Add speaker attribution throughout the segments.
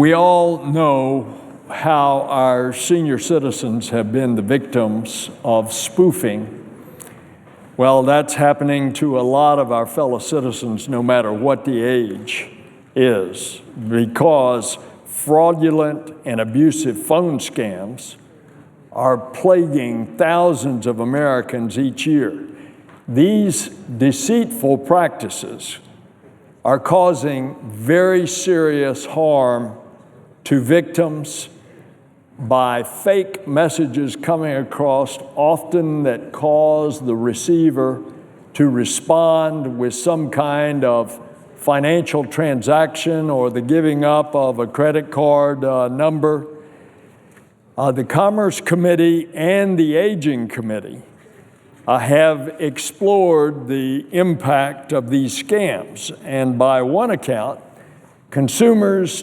Speaker 1: We all know how our senior citizens have been the victims of spoofing. Well, that's happening to a lot of our fellow citizens, no matter what the age is, because fraudulent and abusive phone scams are plaguing thousands of Americans each year. These deceitful practices are causing very serious harm to victims by fake messages coming across, often that cause the receiver to respond with some kind of financial transaction or the giving up of a credit card number. The Commerce Committee and the Aging Committee have explored the impact of these scams, and by one account, consumers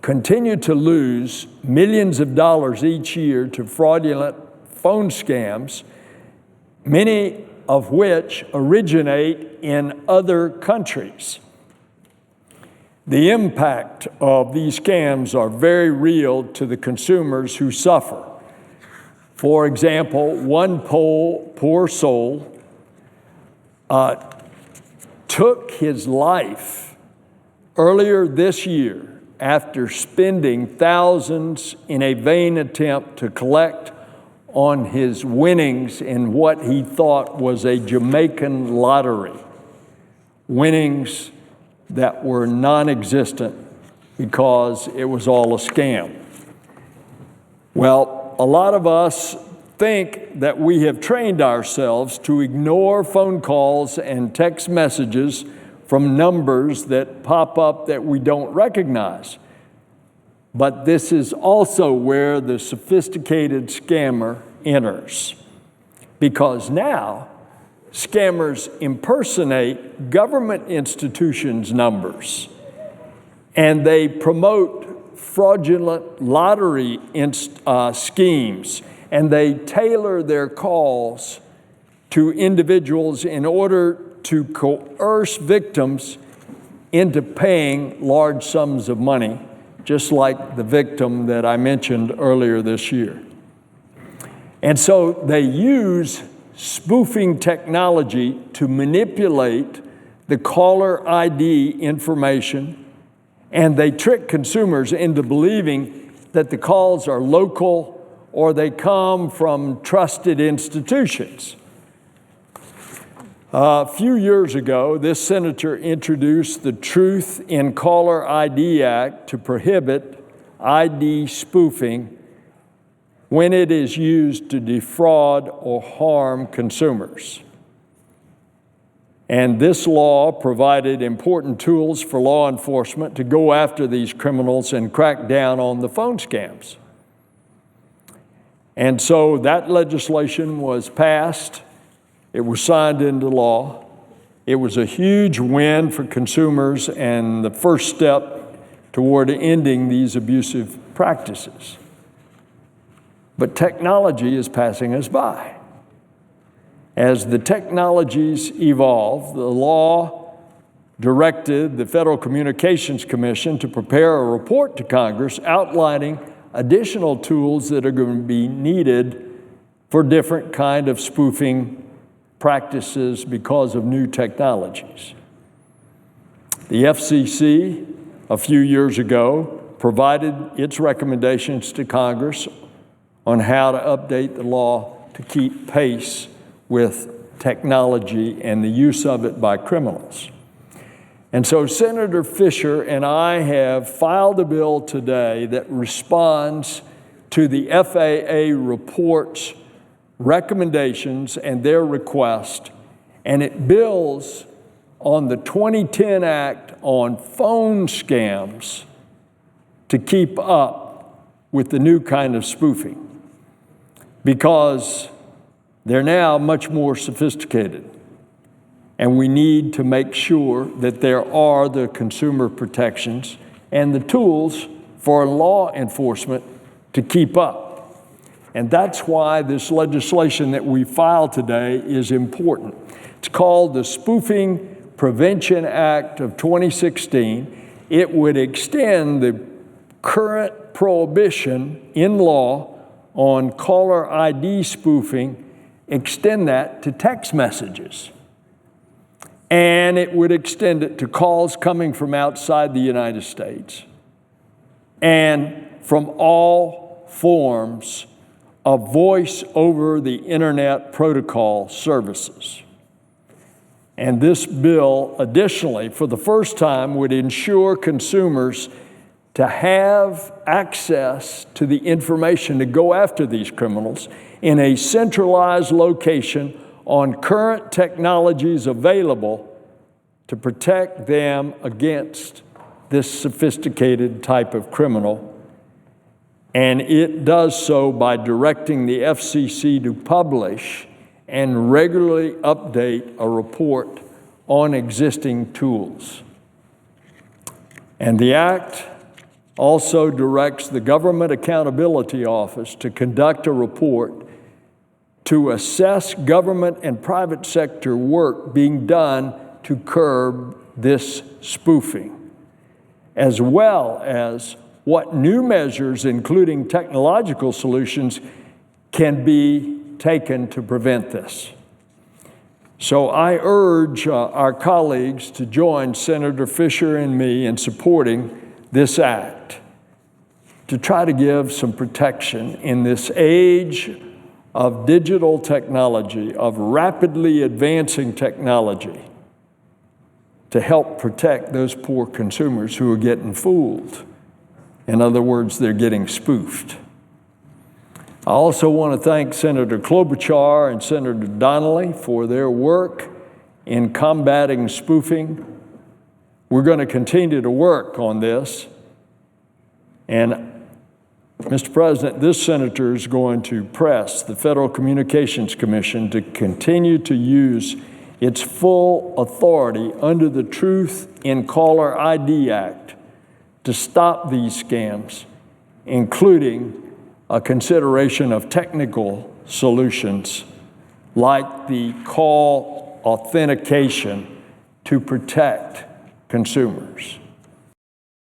Speaker 1: continue to lose millions of dollars each year to fraudulent phone scams, many of which originate in other countries. The impact of these scams are very real to the consumers who suffer. For example, one poor soul took his life earlier this year after spending thousands in a vain attempt to collect on his winnings in what he thought was a Jamaican lottery. Winnings that were non-existent because it was all a scam. Well, a lot of us think that we have trained ourselves to ignore phone calls and text messages from numbers that pop up that we don't recognize. But this is also where the sophisticated scammer enters, because now scammers impersonate government institutions' numbers, and they promote fraudulent lottery schemes, and they tailor their calls to individuals in order to coerce victims into paying large sums of money, just like the victim that I mentioned earlier this year. And so they use spoofing technology to manipulate the caller ID information, and they trick consumers into believing that the calls are local or they come from trusted institutions. A few years ago, this senator introduced the Truth in Caller ID Act to prohibit ID spoofing when it is used to defraud or harm consumers. And this law provided important tools for law enforcement to go after these criminals and crack down on the phone scams. And so that legislation was passed. It was signed into law. It was a huge win for consumers and the first step toward ending these abusive practices. But technology is passing us by. As the technologies evolve, the law directed the Federal Communications Commission to prepare a report to Congress outlining additional tools that are going to be needed for different kind of spoofing practices because of new technologies. The FCC, a few years ago, provided its recommendations to Congress on how to update the law to keep pace with technology and the use of it by criminals. And so Senator Fisher and I have filed a bill today that responds to the FAA report's recommendations and their request, and it builds on the 2010 Act on phone scams to keep up with the new kind of spoofing, because they're now much more sophisticated, and we need to make sure that there are the consumer protections and the tools for law enforcement to keep up. And that's why this legislation that we filed today is important. It's called the Spoofing Prevention Act of 2016. It would extend the current prohibition in law on caller ID spoofing, extend that to text messages. And it would extend it to calls coming from outside the United States and from all forms of voice over the internet protocol services. And this bill, additionally, for the first time, would ensure consumers to have access to the information to go after these criminals in a centralized location on current technologies available to protect them against this sophisticated type of criminal. And it does so by directing the FCC to publish and regularly update a report on existing tools. And the act also directs the Government Accountability Office to conduct a report to assess government and private sector work being done to curb this spoofing, as well as what new measures, including technological solutions, can be taken to prevent this. So I urge our colleagues to join Senator Fisher and me in supporting this act to try to give some protection in this age of digital technology, of rapidly advancing technology, to help protect those poor consumers who are getting fooled. In other words, they're getting spoofed. I also want to thank Senator Klobuchar and Senator Donnelly for their work in combating spoofing. We're going to continue to work on this. And Mr. President, this senator is going to press the Federal Communications Commission to continue to use its full authority under the Truth in Caller ID Act to stop these scams, including a consideration of technical solutions like the call authentication to protect consumers.